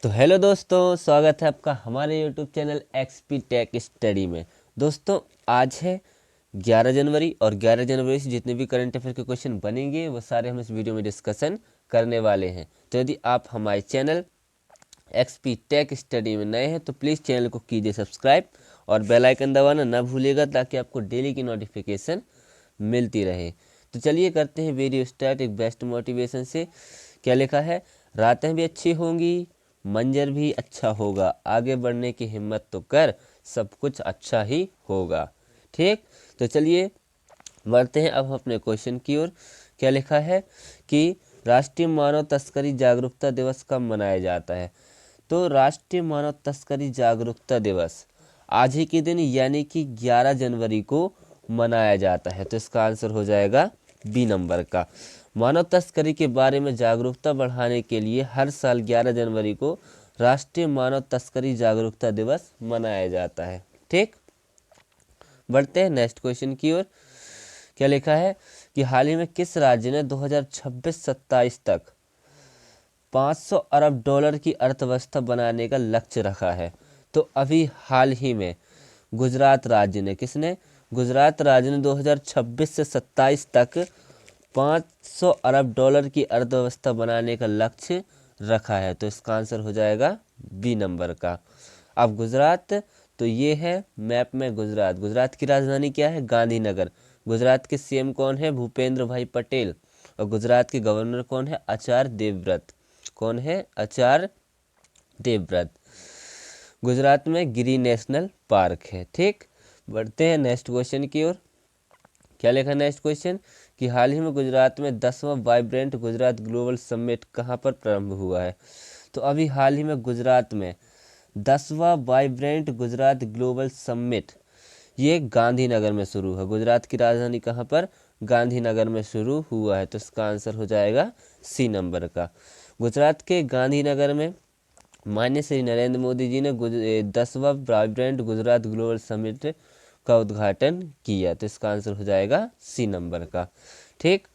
तो हेलो दोस्तों, स्वागत है आपका हमारे YouTube channel XP tech study में। दोस्तों, आज है 11 जनवरी और 11 जनवरी से जितने भी करंट अफेयर के क्वेश्चन बनेंगे वो सारे हम इस वीडियो में डिस्कशन करने वाले हैं। तो यदि आप हमारे चैनल एक्सपी टेक स्टडी में नए हैं तो प्लीज़ चैनल को कीजिए सब्सक्राइब और बेल आइकन दबाना ना भूलिएगा ताकि आपको डेली की नोटिफिकेशन मिलती रहे। तो चलिए करते हैं वीडियो स्टार्ट एक बेस्ट मोटिवेशन से। क्या लिखा है? रातें भी अच्छी होंगी, मंजर भी अच्छा होगा, आगे बढ़ने की हिम्मत तो कर, सब कुछ अच्छा ही होगा। ठीक, तो चलिए बढ़ते हैं अब अपने क्वेश्चन की ओर। क्या लिखा है कि राष्ट्रीय मानव तस्करी जागरूकता दिवस कब मनाया जाता है? तो राष्ट्रीय मानव तस्करी जागरूकता दिवस आज ही के दिन यानी कि 11 जनवरी को मनाया जाता है। तो इसका आंसर हो जाएगा बी नंबर का। मानव तस्करी के बारे में जागरूकता बढ़ाने के लिए हर साल 11 जनवरी को राष्ट्रीय मानव तस्करी जागरूकता दिवस मनाया जाता है। ठीक, बढ़ते हैं नेक्स्ट क्वेश्चन की ओर। क्या लिखा है कि हाल ही में किस राज्य ने 2026-27 तक 500 अरब डॉलर की अर्थव्यवस्था बनाने का लक्ष्य रखा है? तो अभी हाल ही में गुजरात राज्य ने, किसने? गुजरात राज्य ने 2026 से 27 तक 500 अरब डॉलर की अर्थव्यवस्था बनाने का लक्ष्य रखा है। तो इसका आंसर हो जाएगा बी नंबर का। अब गुजरात, तो ये है मैप में गुजरात। गुजरात की राजधानी क्या है? गांधीनगर। गुजरात के सीएम कौन है? भूपेंद्र भाई पटेल। और गुजरात के गवर्नर कौन है? आचार्य देवव्रत। कौन है? आचार्य देवव्रत। गुजरात में गिरी नेशनल पार्क है। ठीक, बढ़ते हैं नेक्स्ट क्वेश्चन की ओर। क्या लिखा नेक्स्ट क्वेश्चन कि हाल ही में गुजरात में 10वां वाइब्रेंट गुजरात ग्लोबल समिट कहाँ पर प्रारंभ हुआ है? तो अभी हाल ही में गुजरात में 10वां वाइब्रेंट गुजरात ग्लोबल समिट ये गांधीनगर में शुरू है। गुजरात की राजधानी कहाँ पर? गांधीनगर में शुरू हुआ है। तो इसका आंसर हो जाएगा सी नंबर का। गुजरात के गांधीनगर में माननीय श्री नरेंद्र मोदी जी ने 10वां वाइब्रेंट गुजरात ग्लोबल समिट का उद्घाटन किया। तो इसका आंसर हो जाएगा सी नंबर का। ठीक,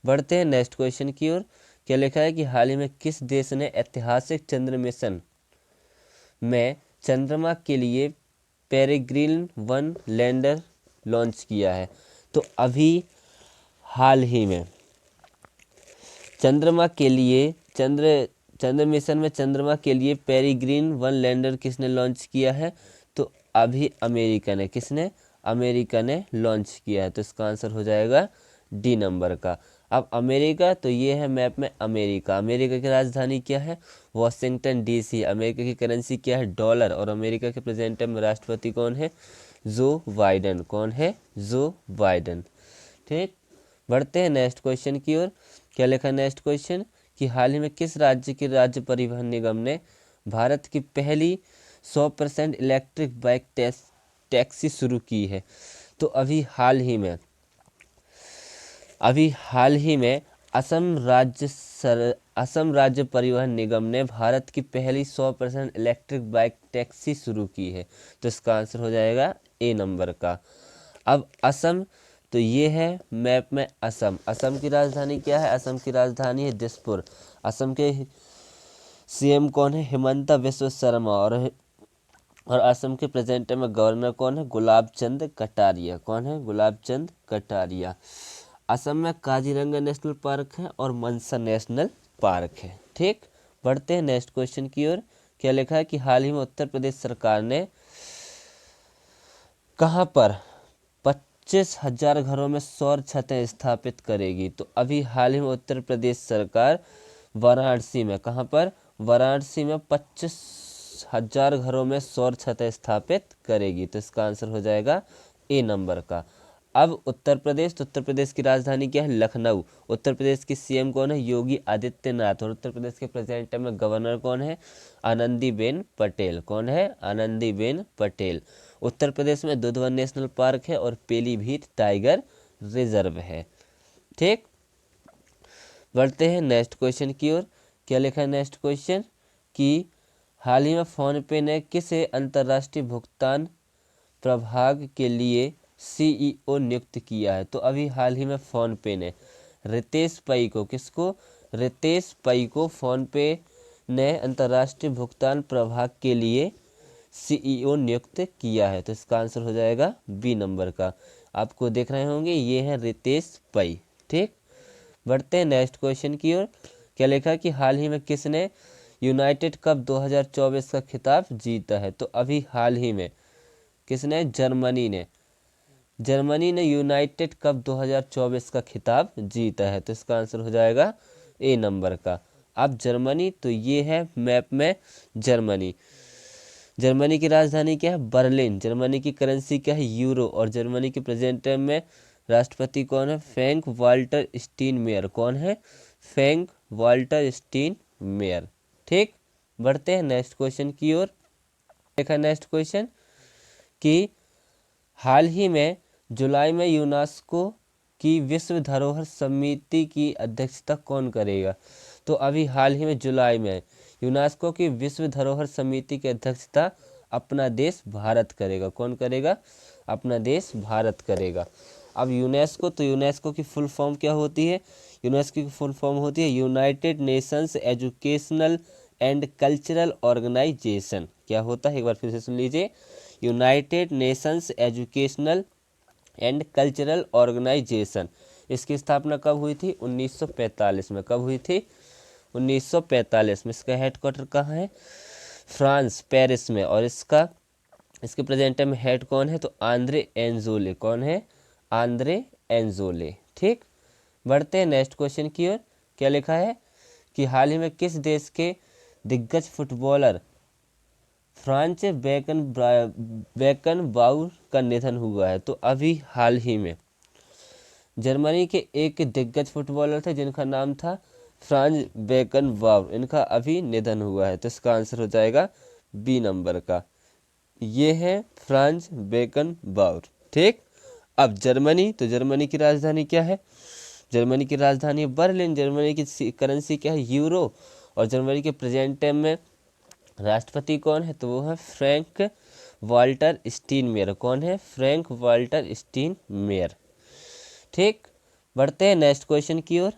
बढ़ते हैं नेक्स्ट क्वेश्चन की ओर। क्या लिखा है कि हाल ही में किस देश ने ऐतिहासिक चंद्र मिशन में चंद्रमा के लिए पेरेग्रिन 1 लैंडर लॉन्च किया है? तो अभी हाल ही में चंद्रमा के लिए चंद्र मिशन में चंद्रमा के लिए पेरेग्रिन 1 लैंडर किसने लॉन्च किया है? तो अभी अमेरिका ने, किसने? अमेरिका ने लॉन्च किया है। तो इसका आंसर हो जाएगा डी नंबर का। अब अमेरिका, तो ये है मैप में अमेरिका। अमेरिका की राजधानी क्या है? Washington DC. अमेरिका की करेंसी क्या है? डॉलर। और अमेरिका के प्रेजेंट में राष्ट्रपति कौन है? जो बाइडन। कौन है? जो बाइडन। ठीक, बढ़ते हैं नेक्स्ट क्वेश्चन की ओर। क्या लिखा नेक्स्ट क्वेश्चन कि हाल ही में किस राज्य के राज्य परिवहन निगम ने भारत की पहली 100% इलेक्ट्रिक बाइक टैक्सी शुरू की है? तो अभी हाल ही में असम राज्य परिवहन निगम ने भारत की पहली 100% इलेक्ट्रिक बाइक टैक्सी शुरू की है। तो इसका आंसर हो जाएगा ए नंबर का। अब असम, तो ये है मैप में असम। असम की राजधानी क्या है? असम की राजधानी है दिसपुर। असम के सीएम कौन है? हिमंता बिस्वा शर्मा। और असम के प्रेजेंट में गवर्नर कौन है? गुलाब चंद कटारिया। कौन है? गुलाब चंद कटारिया। असम में काजीरंगा नेशनल पार्क है और मनसा नेशनल पार्क है। ठीक, बढ़ते हैं नेक्स्ट क्वेश्चन की ओर। क्या लिखा है कि हाल ही में उत्तर प्रदेश सरकार ने कहाँ पर 25,000 घरों में सौर छतें स्थापित करेगी? तो अभी हाल ही में उत्तर प्रदेश सरकार वाराणसी में, कहाँ पर? वाराणसी में 25,000 घरों में सौर छतें स्थापित करेगी। तो इसका आंसर हो जाएगा ए नंबर का। अब उत्तर प्रदेश, तो उत्तर प्रदेश की राजधानी क्या है? लखनऊ। उत्तर प्रदेश की सीएम कौन है? योगी आदित्यनाथ। और उत्तर प्रदेश के प्रेजेंट में गवर्नर कौन है? आनंदीबेन पटेल। कौन है? आनंदीबेन पटेल। उत्तर प्रदेश में दुधवा नेशनल पार्क है और पीलीभीत टाइगर रिजर्व है। ठीक, बढ़ते हैं नेक्स्ट क्वेश्चन की ओर। क्या लिखा है नेक्स्ट क्वेश्चन कि हाल ही में फोनपे ने किसे अंतर्राष्ट्रीय भुगतान प्रभाग के लिए सीईओ नियुक्त किया है? तो अभी हाल ही में फोनपे ने रितेश पै को, किसको? रितेश पै को फोनपे ने अंतर्राष्ट्रीय भुगतान प्रभाग के लिए सीईओ नियुक्त किया है? तो इसका आंसर हो जाएगा बी नंबर का। आपको देख रहे होंगे ये है रितेश पै। ठीक, बढ़ते हैं नेक्स्ट क्वेश्चन की ओर। क्या लिखा कि हाल ही में किसने यूनाइटेड कप 2024 का खिताब जीता है? तो अभी हाल ही में किसने? जर्मनी ने यूनाइटेड कप 2024 का खिताब जीता है। तो इसका आंसर हो जाएगा ए नंबर का। अब जर्मनी, तो ये है मैप में जर्मनी। जर्मनी की राजधानी क्या है? बर्लिन। जर्मनी की करेंसी क्या है? यूरो। और जर्मनी के प्रेजेंट टाइम में राष्ट्रपति कौन है? Frank Walter Steinmeier. कौन है? Frank Walter Steinmeier. ठीक, बढ़ते हैं नेक्स्ट क्वेश्चन की ओर। देखा नेक्स्ट क्वेश्चन कि हाल ही में जुलाई में यूनेस्को की विश्व धरोहर समिति की अध्यक्षता कौन करेगा? तो अभी हाल ही में जुलाई में यूनेस्को की विश्व धरोहर समिति की अध्यक्षता अपना देश भारत करेगा। कौन करेगा? अपना देश भारत करेगा। अब यूनेस्को, तो यूनेस्को की फुल फॉर्म क्या होती है? यूनेस्को की फुल फॉर्म होती है United Nations Educational and Cultural Organization. क्या होता है? एक बार फिर से सुन लीजिए, United Nations Educational and Cultural Organization. इसकी स्थापना कब हुई थी? 1945 में। कब हुई थी? 1945 में। इसका हेडक्वार्टर कहाँ है? फ्रांस, पेरिस में। और इसके प्रेजेंट टाइम हेड कौन है? तो आंद्रे एंजोले। कौन है? आंद्रे एंजोले। ठीक, बढ़ते हैं नेक्स्ट क्वेश्चन की ओर। क्या लिखा है कि हाल ही में किस देश के दिग्गज फुटबॉलर फ्रांच बेकनबाउर का निधन हुआ है? तो अभी हाल ही में जर्मनी के एक दिग्गज फुटबॉलर थे जिनका नाम था फ्रांज बेकनबाउर। इनका अभी निधन हुआ है। तो इसका आंसर हो जाएगा बी नंबर का। ये है फ्रांज बेकनबाउर। ठीक, अब जर्मनी, तो जर्मनी की राजधानी क्या है? जर्मनी की राजधानी बर्लिन। जर्मनी की करेंसी क्या है? यूरो। और जर्मनी के प्रेजेंट टाइम में राष्ट्रपति कौन है? तो वो है फ्रैंक वाल्टर स्टीनमेयर। कौन है? Frank Walter Steinmeier. ठीक, बढ़ते हैं नेक्स्ट क्वेश्चन की ओर।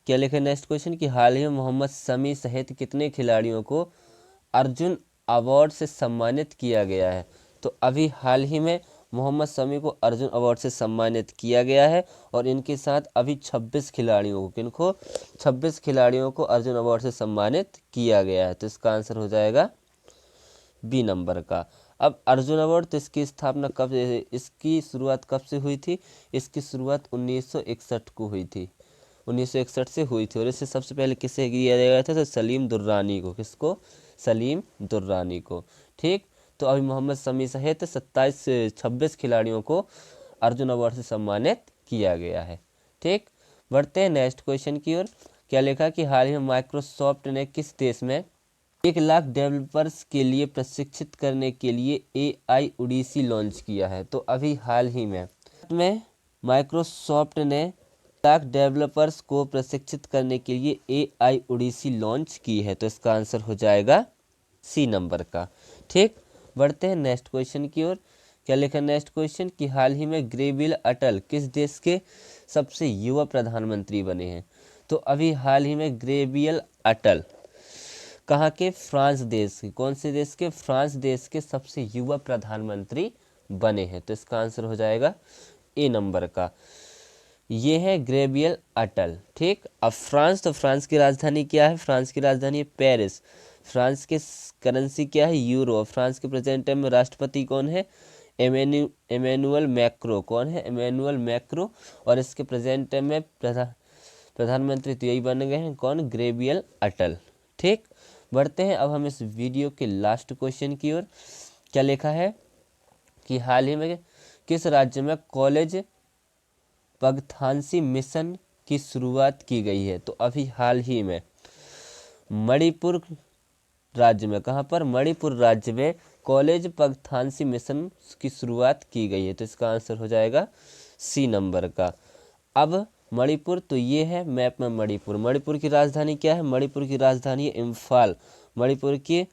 क्या लिखे नेक्स्ट क्वेश्चन कि हाल ही में मोहम्मद शमी सहित कितने खिलाड़ियों को अर्जुन अवार्ड से सम्मानित किया गया है? तो अभी हाल ही में मोहम्मद शमी को अर्जुन अवार्ड से सम्मानित किया गया है। और इनके साथ अभी 26 खिलाड़ियों को, किनको? 26 खिलाड़ियों को अर्जुन अवार्ड से सम्मानित किया गया है। तो इसका आंसर हो जाएगा बी नंबर का। अब अर्जुन अवार्ड, तो इसकी स्थापना कब, इसकी शुरुआत कब से हुई थी? इसकी शुरुआत 1961 को हुई थी। 1961 से हुई थी। और इससे सबसे पहले किसे दिया गया था? तो सलीम दुर्रानी को। किसको? सलीम दुर्रानी को। ठीक, तो अभी मोहम्मद शमी सहित 27 से 26 खिलाड़ियों को अर्जुन अवार्ड से सम्मानित किया गया है। ठीक, बढ़ते हैं नेक्स्ट क्वेश्चन की ओर। क्या लिखा कि हाल ही में माइक्रोसॉफ्ट ने किस देश में 1 लाख डेवलपर्स के लिए प्रशिक्षित करने के लिए AI ओडिसी लॉन्च किया है? तो अभी हाल ही में माइक्रोसॉफ्ट ने लाख डेवलपर्स को प्रशिक्षित करने के लिए AI ओडिसी लॉन्च की है। तो इसका आंसर हो जाएगा सी नंबर का। ठीक, बढ़ते हैं नेक्स्ट क्वेश्चन की ओर। क्या लिखा नेक्स्ट क्वेश्चन कि हाल ही में ग्रेवियल अटल किस देश के सबसे युवा प्रधानमंत्री बने हैं? तो अभी हाल ही में ग्रेवियल अटल कहाँ के? फ्रांस देश के। कौन से देश के? फ्रांस देश के सबसे युवा प्रधानमंत्री बने हैं। तो इसका आंसर हो जाएगा ए नंबर का। ये है ग्रेवियल अटल। ठीक, अब फ्रांस, तो फ्रांस की राजधानी क्या है? फ्रांस की राजधानी है पेरिस। फ्रांस की करेंसी क्या है? यूरो। फ्रांस के प्रेजेंट टाइम में राष्ट्रपति कौन है? Emmanuel Macron. कौन है? Emmanuel Macron. और इसके प्रेजेंट टाइम में प्रधानमंत्री तो यही बन गए हैं। कौन? ग्रेवियल अटल। ठीक, बढ़ते हैं अब हम इस वीडियो के लास्ट क्वेश्चन की ओर। क्या लिखा है कि हाल ही में किस राज्य में कॉलेज पगथानसी मिशन की शुरुआत की गई है? तो अभी हाल ही में मणिपुर राज्य में। कहाँ पर? मणिपुर राज्य में कॉलेज पगथानसी मिशन की शुरुआत की गई है। तो इसका आंसर हो जाएगा सी नंबर का। अब मणिपुर, तो ये है मैप में मणिपुर। मणिपुर की राजधानी क्या है? मणिपुर की राजधानी है इम्फाल। मणिपुर के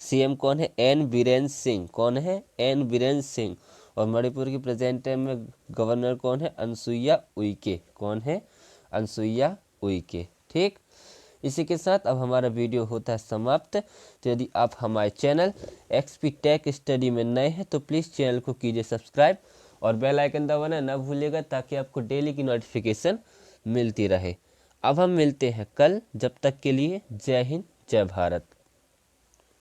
CM कौन है? एन बीरेन सिंह। कौन है? एन बीरेन सिंह। और मणिपुर की प्रेजेंट टाइम में गवर्नर कौन है? अनसुईया उइके। कौन है? अनसुईया उइके। ठीक, इसी के साथ अब हमारा वीडियो होता है समाप्त। तो यदि आप हमारे चैनल एक्सपी टेक स्टडी में नए हैं तो प्लीज़ चैनल को कीजिए सब्सक्राइब और बेल आइकन दबाना ना भूलिएगा, ताकि आपको डेली की नोटिफिकेशन मिलती रहे। अब हम मिलते हैं कल, जब तक के लिए जय हिंद जय भारत।